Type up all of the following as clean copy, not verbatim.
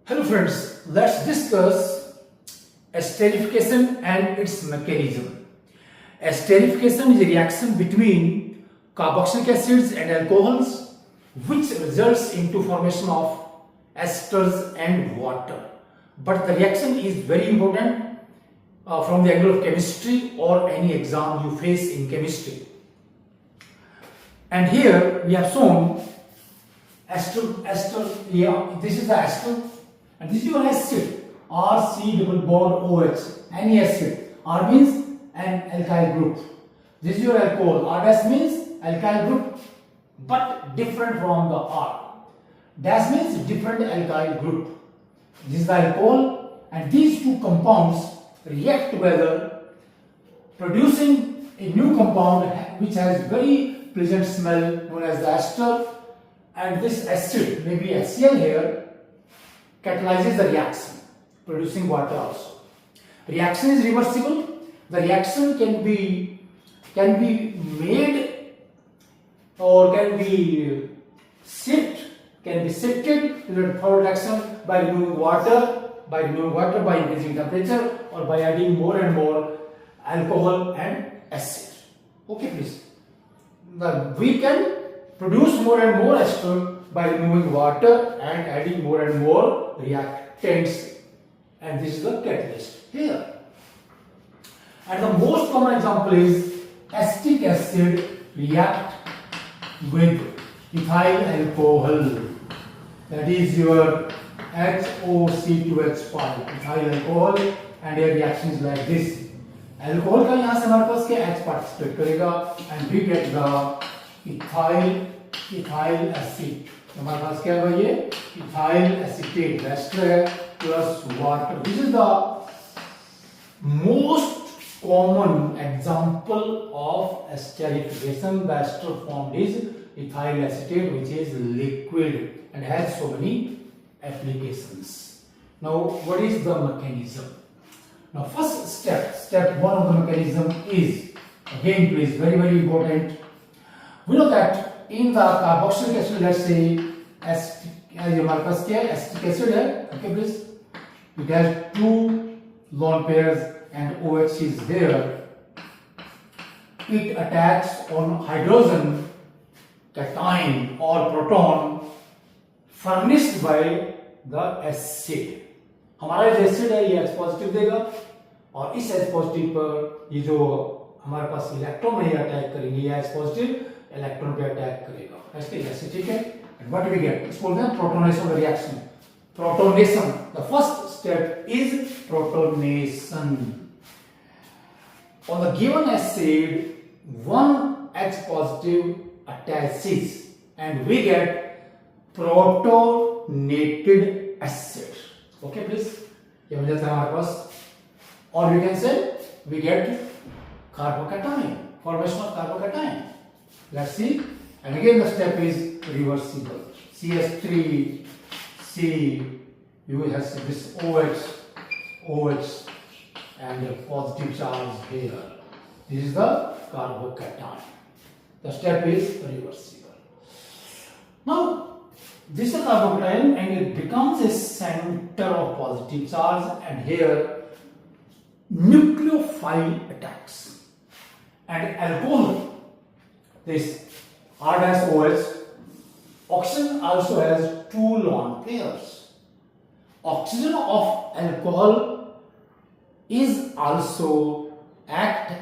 Hello friends, let's discuss esterification and its mechanism. Esterification is a reaction between carboxylic acids and alcohols which results into formation of esters and water. But the reaction is very important from the angle of chemistry or any exam you face in chemistry. And here we have shown ester, this is the ester. And this is your acid, RC double bond OH, any acid. R means an alkyl group. This is your alcohol. R dash means alkyl group, but different from the R. Dash means different alkyl group. This is the alcohol, and these two compounds react together, producing a new compound which has very pleasant smell known as the ester. And this acid, maybe HCl here, catalyzes the reaction, producing water also. Reaction is reversible. The reaction can be made or can be shifted to the third reaction by removing water, by increasing temperature, or by adding more and more alcohol and acid. Okay, please. We can produce more and more ester by removing water and adding more and more reactants, and this is the catalyst here. And the most common example is acetic acid react with ethyl alcohol, that is your HOC2H5 ethyl alcohol, and your reaction is like this. Alcohol का यहाँ से हमारे पास क्या H participate करेगा, and we get the ethyl acid. हमारे पास क्या है ये ethyl acetate ester है plus water. This is the most common example of esterification. The ester formed is ethyl acetate, which is liquid and has so many applications. Now, what is the mechanism? Now, first step one of the mechanism is, again please, very important. We know that in the carboxylic acid, let's say हमारे पास क्या है, acetic acid है, okay please, it has two lone pairs and OH is there. It attacks on hydrogen cation or proton furnished by the acid. हमारा जो acid है ये H positive देगा, और इस H positive पर ये जो हमारे पास इलेक्ट्रॉन है ये अटैक करेंगे, ये H positive इलेक्ट्रॉन पे अटैक करेगा, ऐसे ठीक है. And what do we get? It's called the protonation of the reaction. Protonation. The first step is protonation. On the given acid, one H positive attaches, and we get protonated acid. Okay, please. ये हो जाता है हमारे पास. Or we can say we get carbocation, formation of carbocation. Let's see. And again the step is reversible. CS3, C, you has this OH and a positive charge here. This is the carbocation. The step is reversible. Now, this is a carbocation and it becomes a center of positive charge, and here nucleophile attacks. And alcohol, this R-OH, oxygen also has two lone pairs. Oxygen of alcohol is also act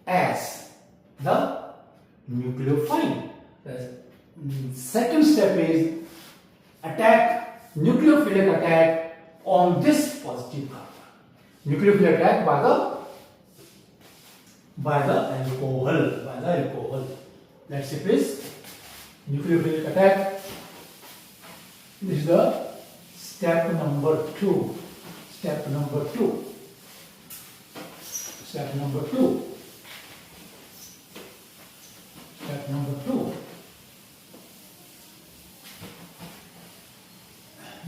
as the nucleophile. The second step is nucleophilic attack on this positive carbon. Nucleophilic attack by the alcohol. Let's see please. Nucleophilic attack. This is the step number 2. Step number 2.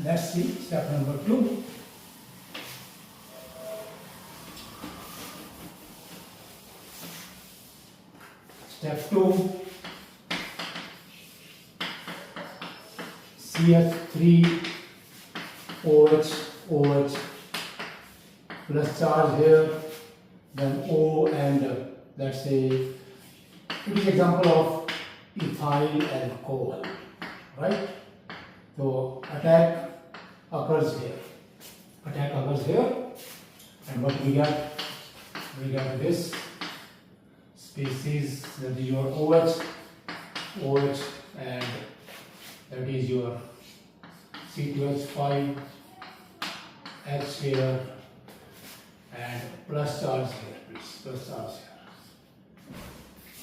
Let's see step number 2. Step 2. CH3 OH plus charge here, then O and let's say it is example of ethyl alcohol, right? So attack occurs here. And what we get? We get this species, that is your OH, and that is your C2H5, H here, and plus charge here, please, plus charge here.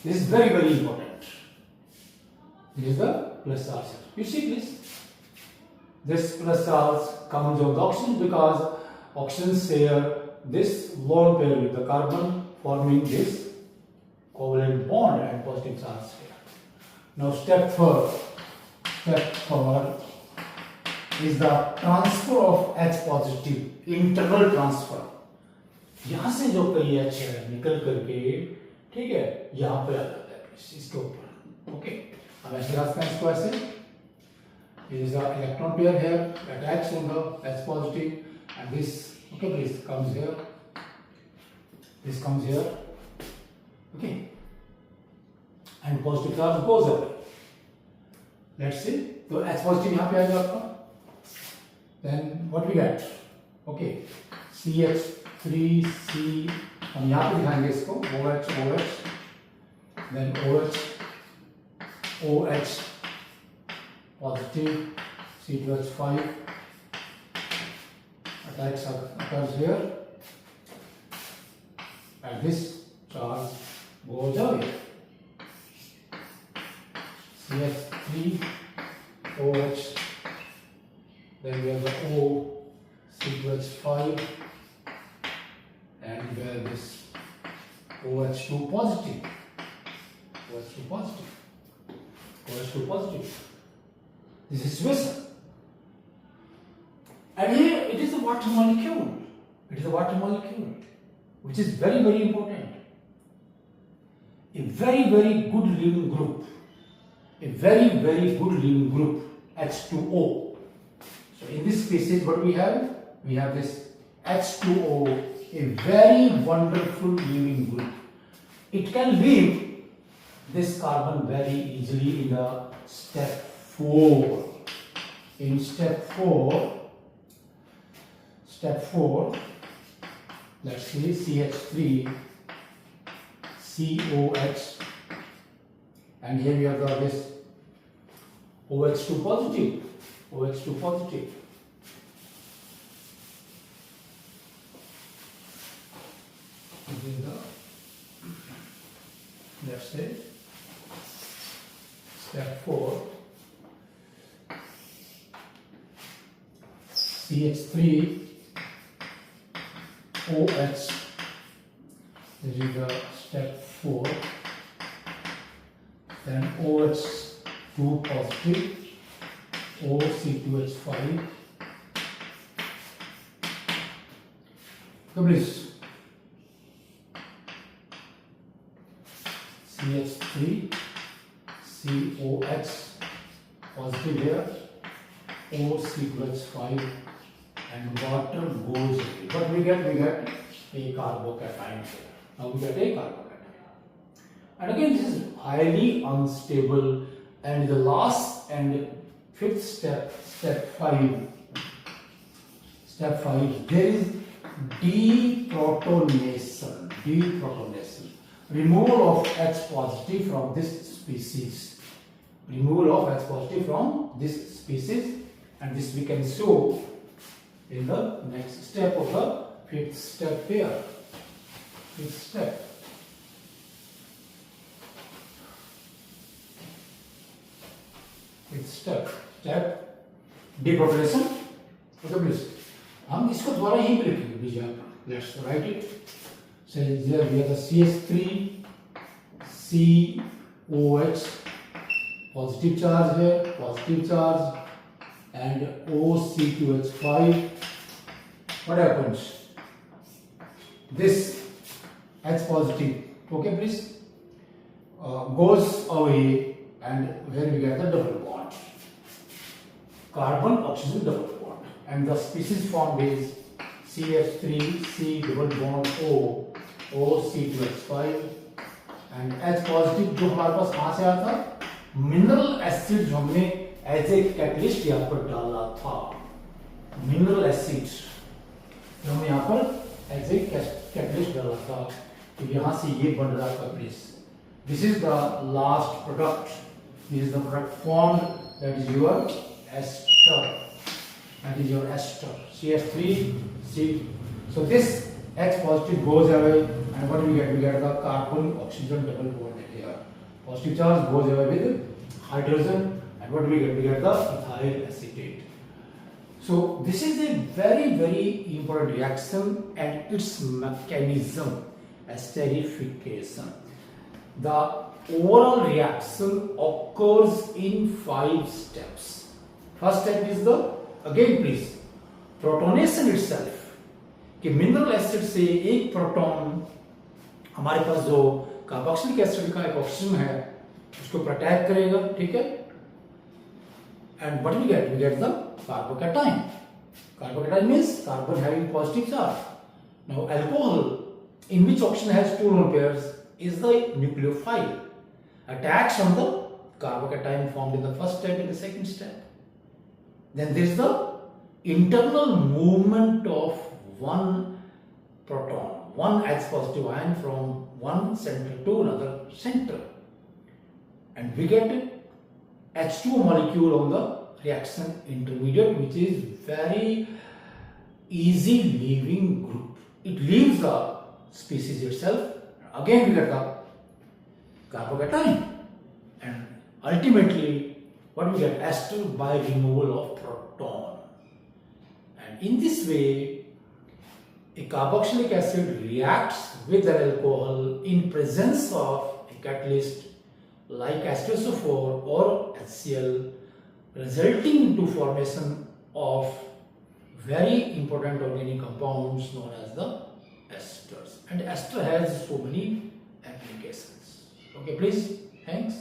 This is very, very important. This is the plus charge here. You see, please. This plus charge comes on the oxygen because oxygen share this lone pair with the carbon, forming this covalent bond and positive charge here. Now step forward is the transfer of H positive, internal transfer. यहाँ से जो कई H है निकल करके, ठीक है, यहाँ पे आ जाता है इसके ऊपर. ओके, अब ऐसे रखते हैं इसको ऐसे. There is an electron pair here attached on the H positive, and this, okay, please, comes here. This comes here, okay, and positive charge goes away. Let's see. So H positive यहाँ पे आएगा आपका. Then what we get? Okay, CH3C. हम यहाँ पे दिखाएंगे इसको OH, then OH positive, C2H5 attacks occurs here, and this charge goes away. CH3 OH, then we have the O, C2H5, and we have this OH2 positive. This is vessel. And here it is a water molecule. Which is very, very important. A very, very good leaving group. H2O. So in this species, what we have? We have this H2O, a very wonderful leaving group. It can leave this carbon very easily in the step 4. In step 4, let's see, CH3, COH, and here we have got this OH2 positive. This is the, let's say, step 4. CH3 OH, this is the step 4, then OH2 positive, OC2H5, please, CH3 COH positive here, OC2H5, and water goes away. But we get a carbocation here. Now we get a carbocation. And again, this is highly unstable. And the last and fifth step, step 5, there is deprotonation. Removal of H positive from this species. And this we can show in the next step of the fifth step here. Step deprotonation. Okay, please. हम इसको द्वारा यहीं पे लिखेंगे बीजा. Let's write it. So here we have the CH3 COH positive charge here, and OC2H5. What happens? This H positive, okay, please, goes away, and where we get the double bond, carbon oxygen double bond, and the species formed is CH3 C double bond O C2H5 and H positive जो हमारे पास कहाँ से आया था, mineral acid जो हमने as a catalyst यहाँ पर डाला था, मिनरल एसिड जो हमने यहाँ पर एज ए कैटलिस्ट डाला था, तो यहाँ से ये बन रहा है base. This is the last product. This is the product formed, that is your ester. That is your ester. CH3 C. So this H positive goes away, and what do we get? We get the carbon oxygen double bond here. Positive charge goes away with hydrogen, and what do we get? We get the ethyl acetate. So this is a very important reaction, and its mechanism, esterification. The overall reaction occurs in 5 steps. First step is the, again please, protonation itself. कि mineral acid से एक proton हमारे पास जो carboxylic acid का एक oxygen है उसको attack करेगा, ठीक है, and what we get the carbocation. Carbocation means carbon having positive charge. Now alcohol in which oxygen has 2 lone pairs is the nucleophile, attacks on the carbocation formed in the first step, in the second step. Then there is the internal movement of one proton, one H positive ion from one center to another center, and we get H2 molecule on the reaction intermediate, which is very easy leaving group. It leaves the species itself. Again we get the carbocation, and ultimately what we get, ester by removal of proton. And in this way a carboxylic acid reacts with an alcohol in presence of a catalyst like H2SO4 or HCl, resulting into formation of very important organic compounds known as the esters. And ester has so many applications. Okay, please, thanks.